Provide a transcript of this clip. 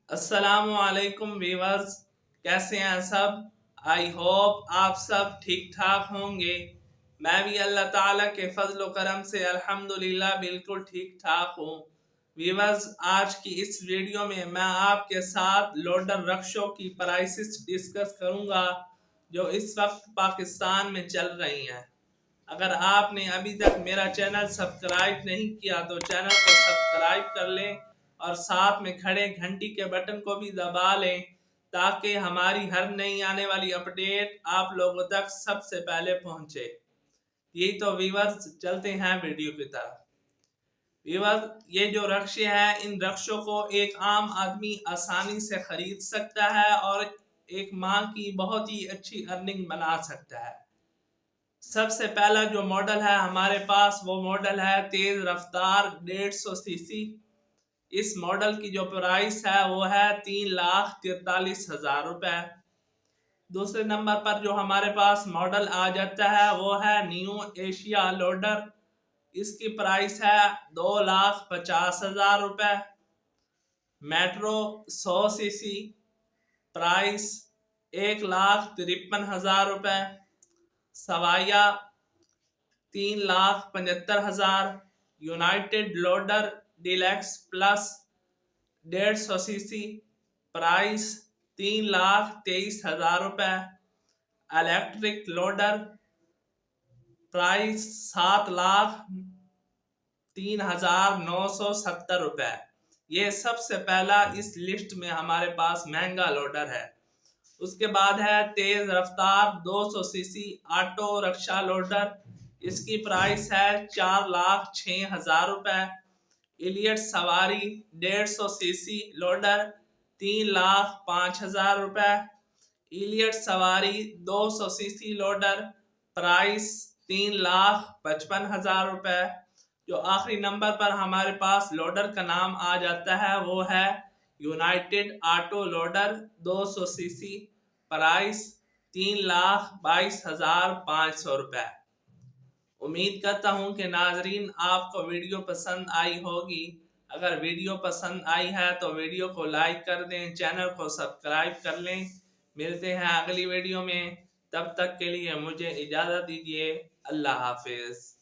अस्सलामुअलैकुम व्यूअर्स, कैसे हैं सब। आई होप आप सब ठीक ठाक होंगे। मैं भी अल्लाह ताला के फजल व करम से अल्हम्दुलिल्लाह बिल्कुल ठीक ठाक हूँ। व्यूअर्स, आज की इस वीडियो में मैं आपके साथ लोडर रक्षों की प्राइसेस डिस्कस करूँगा जो इस वक्त पाकिस्तान में चल रही हैं। अगर आपने अभी तक मेरा चैनल सब्सक्राइब नहीं किया तो चैनल को सब्सक्राइब कर लें और साथ में खड़े घंटी के बटन को भी दबा लें ताकि हमारी हर नई आने वाली अपडेट आप लोगों तक सबसे पहले पहुंचे। यही तो व्यूअर्स, चलते हैं वीडियो की तरफ। व्यूअर्स, ये जो रक्षे हैं, इन रक्षों को एक आम आदमी आसानी से खरीद सकता है और एक माह की बहुत ही अच्छी अर्निंग बना सकता है। सबसे पहला जो मॉडल है हमारे पास वो मॉडल है तेज रफ्तार 150 सीसी। इस मॉडल की जो प्राइस है वो है 3,43,000 रुपए। दूसरे नंबर पर जो हमारे पास मॉडल आ जाता है वो है न्यू एशिया लोडर। इसकी प्राइस है 2,50,000 रुपए। मेट्रो 100 सीसी, प्राइस 1,53,000 रुपए। सवाया 3,75,000। United loader deluxe plus 150 CC, price 3,23,000 रुपए। इलेक्ट्रिक लोडर, प्राइस 7,03,970 रुपए। ये सबसे पहला इस लिस्ट में हमारे पास महंगा लोडर है। उसके बाद है तेज रफ्तार 200 सीसी ऑटो रक्षा लोडर। इसकी प्राइस है 4,06,000 रुपए। इलियट सवारी 150 सीसी लोडर 3,05,000 रुपए। इलियट सवारी 200 सीसी लोडर, प्राइस 3,55,000 रुपए। जो आखिरी नंबर पर हमारे पास लोडर का नाम आ जाता है वो है United auto loader 200 CC, price 3,22,500 रुपए। उम्मीद करता हूं कि नाजरीन आपको वीडियो पसंद आई होगी। अगर वीडियो पसंद आई है तो वीडियो को लाइक कर दें, चैनल को सब्सक्राइब कर लें। मिलते हैं अगली वीडियो में, तब तक के लिए मुझे इजाज़त दीजिए। अल्लाह हाफिज।